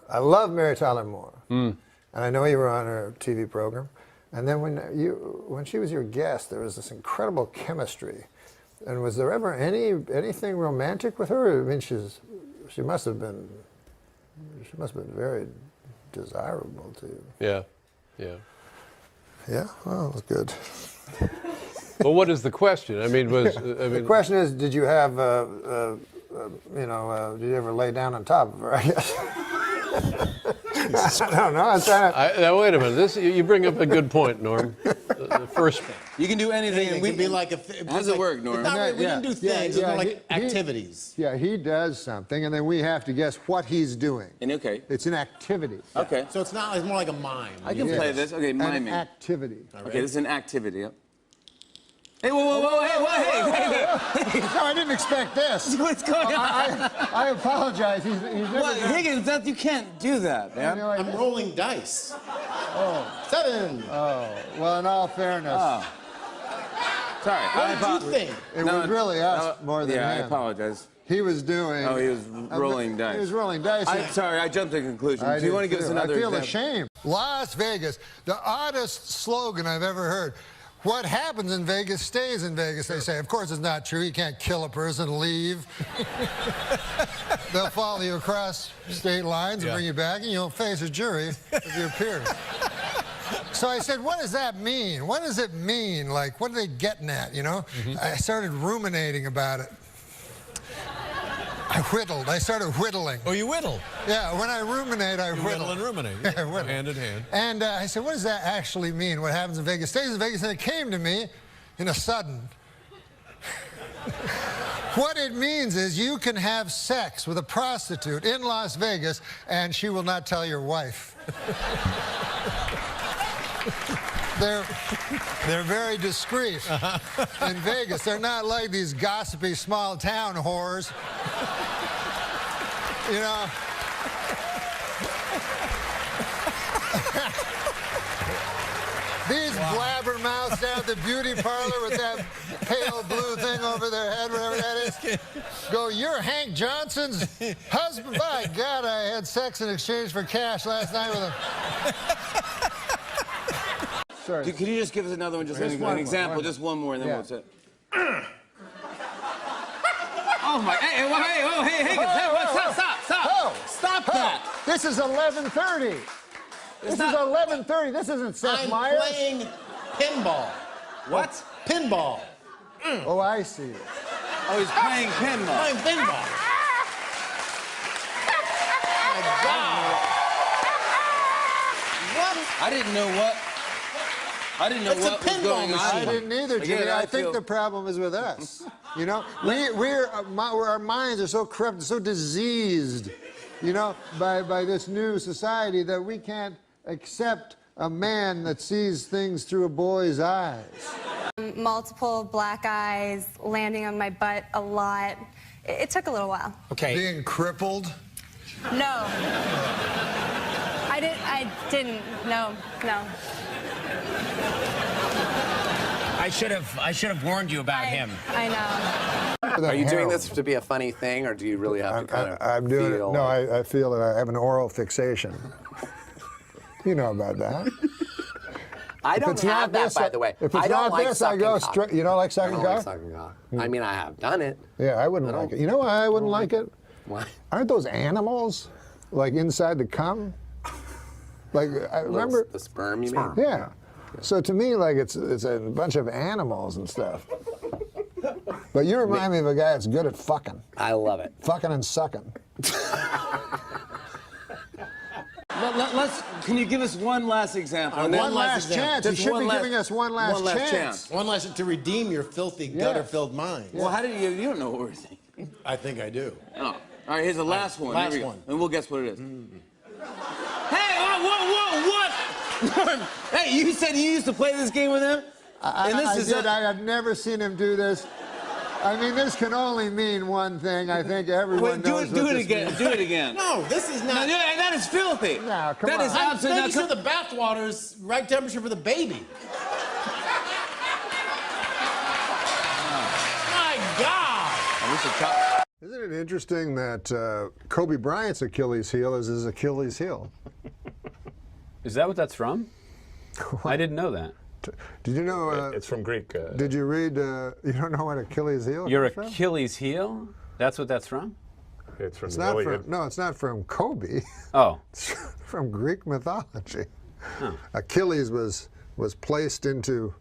I love Mary Tyler Moore, and I know you were on her TV program. And then when she was your guest, there was this incredible chemistry. And was there ever anything romantic with her? I mean, she must have been very desirable to you. Yeah, yeah. Yeah, well, it was good. Well, what is the question? I mean, the question is, did you have, did you ever lay down on top of her? I guess. I don't know. I'm trying to. Now wait a minute. You bring up a good point, Norm. The first. You can do anything. And we'd be like a. How does it work, Norm? We can do things. It's more like activities. Yeah, he does something, and then we have to guess what he's doing. And okay. It's an activity. Okay. So it's not. It's more like a mime. I can play this. Okay, miming. An activity. Okay, this is an activity. Yep. Hey, whoa, hey. No, I didn't expect this. What's going on? I apologize. He's never What, Higgins? You can't do that, man. I'm rolling dice. Oh. 7. Oh. Well, in all fairness. Oh. Sorry. What did you think? It was really us more than him. Yeah, I apologize. He was doing. Oh, he was rolling dice. He was rolling dice. I'm sorry, I jumped to conclusions. Do you want to give us another example? I feel ashamed. Las Vegas, the oddest slogan I've ever heard. What happens in Vegas stays in Vegas, they say. Of course, it's not true. You can't kill a person and leave. They'll follow you across state lines and bring you back, and you'll face a jury of your peers. So I said, what does that mean? What does it mean? Like, what are they getting at, you know? I started ruminating about it. I whittled. I started whittling. Oh, you whittle? Yeah, when I ruminate, I whittle. Whittle and ruminate. Yeah, whittle. Hand in hand. And I said, what does that actually mean? What happens in Vegas stays in Vegas? And it came to me in a sudden. What it means is you can have sex with a prostitute in Las Vegas, and she will not tell your wife. They're very discreet in Vegas. They're not like these gossipy small town whores. You know. These blabbermouths down at the beauty parlor with that pale blue thing over their head, whatever that is, go, you're Hank Johnson's husband? By God, I had sex in exchange for cash last night with him. Sorry. Can you just give us another one, just an example, just one more, and then we'll say. Oh my! Hey! Stop! Oh, Stop that! This is 11:30. This is 11:30. This isn't Seth Meyers. I'm playing pinball. What? Pinball. Oh, I see. Oh, he's playing pinball. Playing pinball. Oh my God. What? I didn't know what. I didn't know It's a what was pinball going on. machine. I didn't either, Jimmy. I think the problem is with us. You know, our minds are so corrupt, so diseased, you know, by this new society that we can't accept a man that sees things through a boy's eyes. Multiple black eyes, landing on my butt a lot. It took a little while. Okay. Being crippled? No. I didn't. No. I should have warned you about him. I know. Are you doing this to be a funny thing, or do you really have to kind of I'm doing feel it. No, I feel that I have an oral fixation. You know about that. I don't have that, by the way. If it's not this, I go straight. You don't like sucking cock? I don't like sucking cock. I mean, I have done it. Yeah, I wouldn't like it. You know why I wouldn't like it? Why? Aren't those animals, like, inside the cum? Like, I remember... The sperm, you mean? Yeah. So to me, like, it's a bunch of animals and stuff. But you remind me of a guy that's good at fucking. I love it. Fucking and sucking. Can you give us one last example? One last chance. You should be giving us one last chance. One last to redeem your filthy, gutter-filled mind. Well, how did you don't know what we're thinking. I think I do. Oh. All right, here's the last one. Last Here we go. one. And we'll guess what it is. Hey, what? Hey, you said you used to play this game with him? I have never seen him do this. I mean, this can only mean one thing. I think everyone knows do what it this again. means. Do it again. No, this is not. No, that is filthy. No, come on. That is absolutely Making sure the bathwater's right temperature for the baby. My God. We should cut. Isn't it interesting that Kobe Bryant's Achilles heel is his Achilles heel? Is that what that's from? I didn't know that. Did you know? It's from Greek. Did you read? You don't know what Achilles heel? Your is from? Achilles heel? That's what that's from? It's from It's the not Iliad. from. No, it's not from Kobe. Oh. It's from Greek mythology. Huh. Achilles was placed into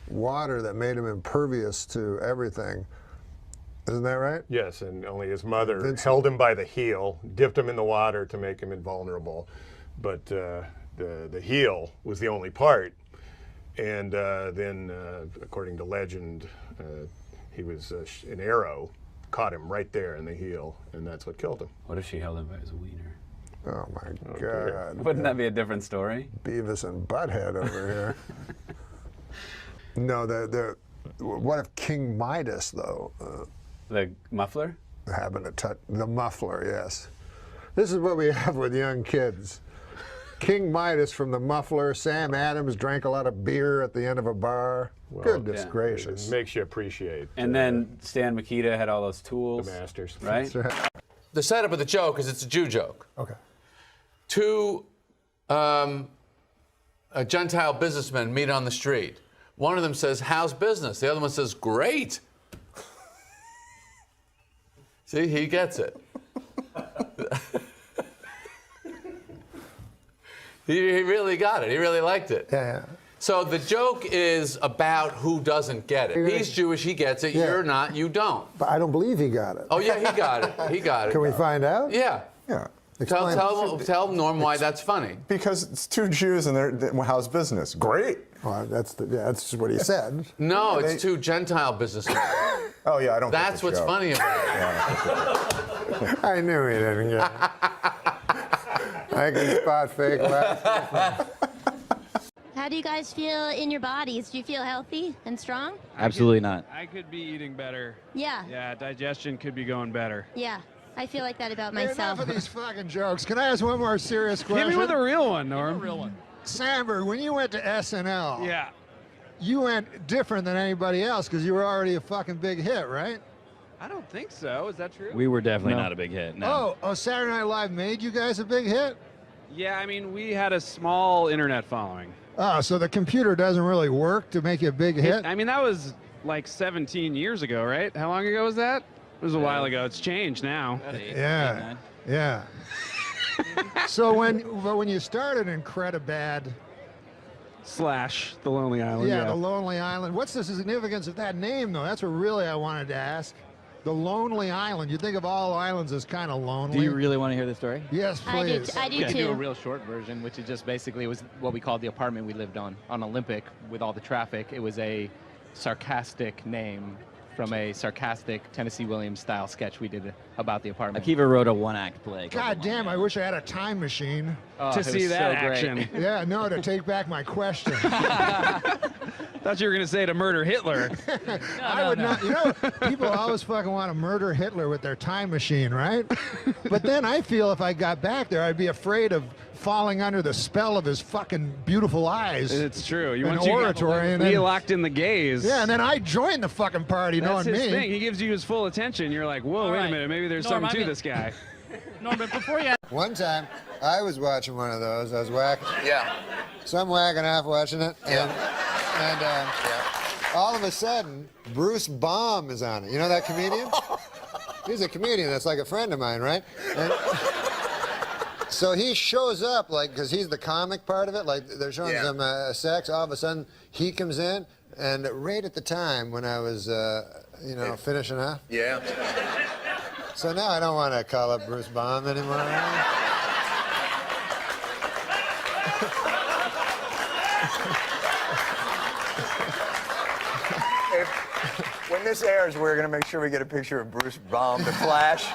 water that made him impervious to everything. Isn't that right? Yes, and only his mother held him by the heel, dipped him in the water to make him invulnerable. But the heel was the only part. And then, according to legend, he was an arrow caught him right there in the heel, and that's what killed him. What if she held him by his wiener? Oh my dear. God! Wouldn't that be a different story? Beavis and Butthead over here. No, what if King Midas though? The muffler? Happened to touch the muffler, yes. This is what we have with young kids. King Midas from the muffler. Sam Adams drank a lot of beer at the end of a bar. Well, Goodness yeah. gracious. It makes you appreciate. And then Stan Mikita had all those tools. The masters. Right? The setup of the joke is it's a Jew joke. Okay. Two Gentile businessmen meet on the street. One of them says, "How's business?" The other one says, "Great." See, he gets it. He really got it. He really liked it. Yeah. So the joke is about who doesn't get it. He's Jewish, he gets it. Yeah. You're not, you don't. But I don't believe he got it. Oh yeah, he got it. He got it. Can we find out? Yeah. Yeah. Tell Norm why that's funny. Because it's two Jews and how's business? Great. Well, that's just what he said. No, it's two Gentile businessmen. Oh yeah, I don't. That's get the what's joke. funny about it. I knew he didn't get it. I can spot fake laughs. How do you guys feel in your bodies? Do you feel healthy and strong? Absolutely not. I could be eating better. Yeah. Yeah, digestion could be going better. Yeah. I feel like that about Hey, myself. enough of these fucking jokes. Can I ask one more serious question? Hit me with a real one, Norm. Sandberg, when you went to SNL, Yeah. you went different than anybody else because you were already a fucking big hit, right? I don't think so. Is that true? We were definitely not a big hit. No. Oh, Saturday Night Live made you guys a big hit? Yeah, I mean, we had a small internet following. Oh, so the computer doesn't really work to make you a big hit? I mean, that was like 17 years ago, right? How long ago was that? It was a while ago. It's changed now. Yeah, yeah. So when you started in Incredibad, Slash The Lonely Island. yeah, The Lonely Island, what's the significance of that name, though? That's what really I wanted to ask. The Lonely Island. You think of all islands as kind of lonely. Do you really want to hear the story? Yes, please. I do Yeah, do a too. real short version, which is just basically it was what we called the apartment we lived on Olympic with all the traffic. It was a sarcastic name from a sarcastic Tennessee Williams style sketch we did about the apartment. Akiva wrote a one-act play. God damn, I wish I had a time machine. To see that action. Yeah, no, to take back my question. Thought you were going to say to murder Hitler. I would not. You know, people always fucking want to murder Hitler with their time machine, right? But then I feel if I got back there, I'd be afraid of falling under the spell of his fucking beautiful eyes. It's true. And oratory, and he then, locked in the gaze. yeah, and then I join the fucking party, That's knowing his me. thing. He gives you his full attention. You're like, whoa, wait a minute. Maybe there's Norm, something I to mean- this guy. Norm, but before you One time, I was watching one of those. I was whacking. Yeah. So I'm whacking off watching it, and all of a sudden, Bruce Baum is on it. You know that comedian? He's a comedian that's like a friend of mine, right? And so he shows up, like, because he's the comic part of it, like they're showing some sex. All of a sudden, he comes in, and right at the time when I was, finishing up. Yeah. So now I don't want to call up Bruce Baum anymore. When this airs, we're going to make sure we get a picture of Bruce Baum, the Flash.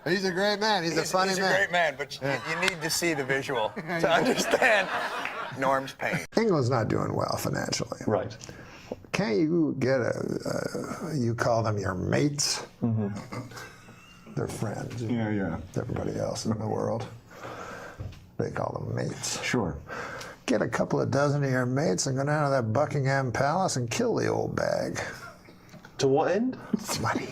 He's a great man. He's a funny man. He's a great man, but you need to see the visual to understand Norm's pain. England's not doing well financially. Right. Can't you get you call them your mates? Mm-hmm. They're friends. Yeah. Everybody else in the world, they call them mates. Sure. Get a couple of dozen of your mates and go down to that Buckingham Palace and kill the old bag. To what end? Money.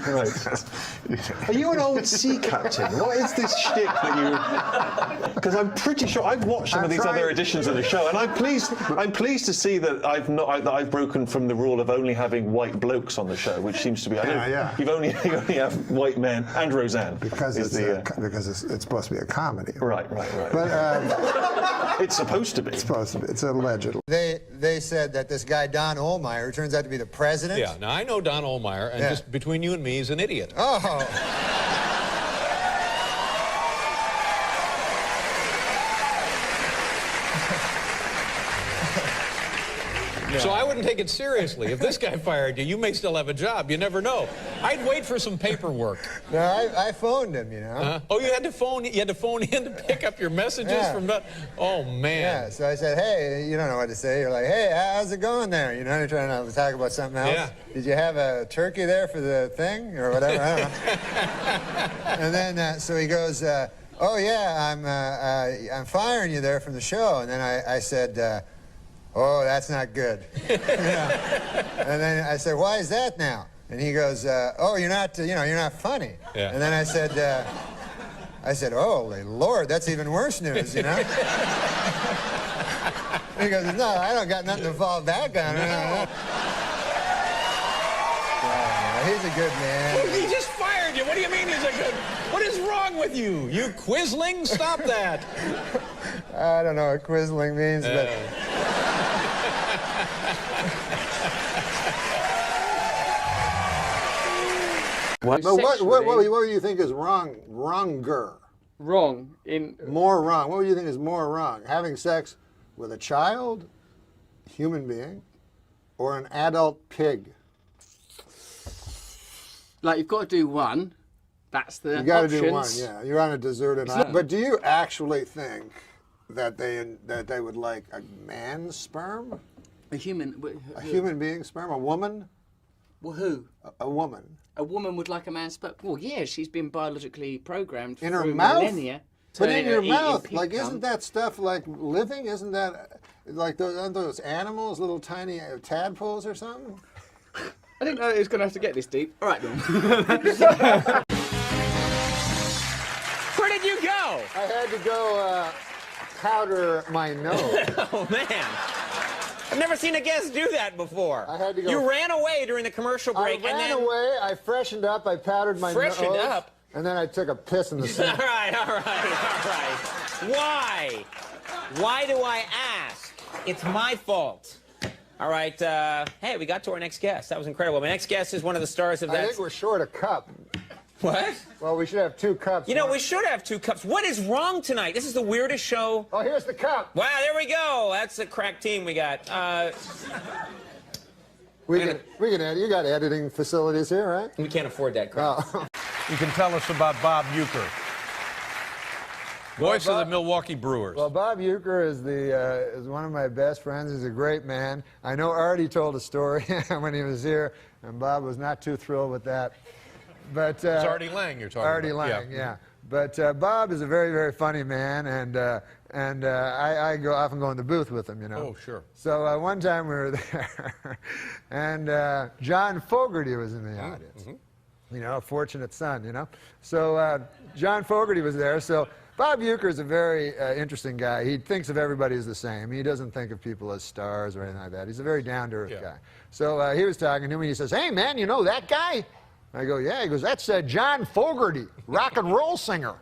Right. Are you an old sea captain? What is this shtick that you? Because I'm pretty sure I've watched some of these other editions of the show, and I'm pleased to see that I've broken from the rule of only having white blokes on the show, which seems to be. You only have white men and Roseanne. Because it's supposed to be a comedy. Right. But it's supposed to be. It's supposed to be. It's allegedly. They said that this guy Don Ohlmeyer turns out to be the president. Yeah. Now I know Don Ohlmeyer, and just between you and me, he's an idiot. Oh. So I wouldn't take it seriously. If this guy fired you, you may still have a job. You never know. I'd wait for some paperwork. No, I phoned him, you know. Oh, you had to phone in to pick up your messages from the. Oh man. Yeah. So I said, hey, you don't know what to say. You're like, hey, how's it going there? You know, you're trying to talk about something else. Yeah. Did you have a turkey there for the thing or whatever? I don't know. And then so he goes, oh yeah, I'm firing you there from the show. And then I said. Oh, that's not good. And then I said, why is that now? And he goes, oh, you're not funny. Yeah. And then I said, holy Lord, that's even worse news, you know? He goes, no, I don't got nothing to fall back on. No. He's a good man. Well, he just fired you. What do you mean he's a good? What is wrong with you? You quisling? Stop that. I don't know what quisling means, but... What do you think is wronger? Wrong in more wrong. What do you think is more wrong? Having sex with a child, human being, or an adult pig? Like you've got to do one. That's the You got to options. do one. Yeah, you're on a deserted island. But do you actually think that they would like a man's sperm? A human being's sperm? A woman? Well, who? A woman. A woman would like a man's sperm. Well, yeah, she's been biologically programmed in her through mouth. Millennia. But in your mouth, like, isn't that stuff like living? Isn't that like aren't those animals, little tiny tadpoles or something? I didn't know it was going to have to get this deep. All right, then. Where did you go? I had to go powder my nose. Oh, man. I've never seen a guest do that before. I had to go. You ran away during the commercial break. I ran away. I freshened up. I powdered my nose. Freshened up? And then I took a piss in the sink. All right. Why? Why do I ask? It's my fault. All right. Hey, we got to our next guest. That was incredible. My next guest is one of the stars of that. I think we're short a cup. What? Well, we should have 2 cups. You know, we should have 2 cups. What is wrong tonight? This is the weirdest show. Oh, here's the cup. Wow, there we go. That's a crack team we got. We can edit. You got editing facilities here, right? We can't afford that crap. Oh. You can tell us about Bob Uecker, voice of the Milwaukee Brewers. Well, Bob Uecker is one of my best friends. He's a great man. I know Artie told a story when he was here, and Bob was not too thrilled with that. But it's Artie Lang you're talking about. Artie Lang, yeah. But Bob is a very, very funny man, and I often go in the booth with him, you know. Oh, sure. So one time we were there, and John Fogerty was in the audience. Mm-hmm. You know, a fortunate son, you know. So John Fogerty was there. So Bob Uecker is a very interesting guy. He thinks of everybody as the same. He doesn't think of people as stars or anything like that. He's a very down-to-earth guy. So he was talking to me, and he says, hey, man, you know that guy? I go, yeah. He goes, that's John Fogerty, rock and roll singer.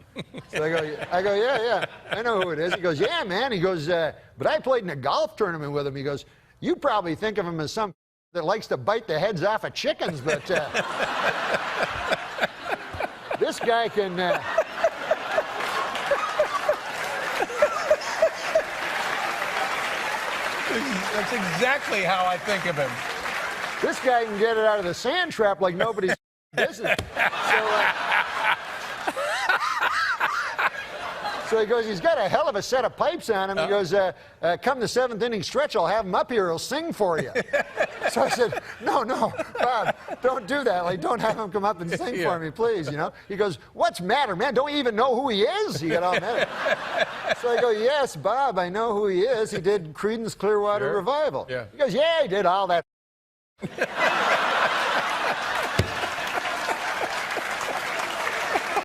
So I go, yeah, I know who it is. He goes, yeah, man. He goes, but I played in a golf tournament with him. He goes, you probably think of him as some that likes to bite the heads off of chickens, but this guy can... That's exactly how I think of him. This guy can get it out of the sand trap like nobody's business. So he goes, he's got a hell of a set of pipes on him. He goes, come the 7th inning stretch, I'll have him up here. He'll sing for you. So I said, no, Bob, don't do that. Like, don't have him come up and sing for me, please, you know. He goes, what's matter, man? Don't you even know who he is? He got all mad. So I go, yes, Bob, I know who he is. He did Creedence Clearwater Revival. Yeah. He goes, yeah, he did all that.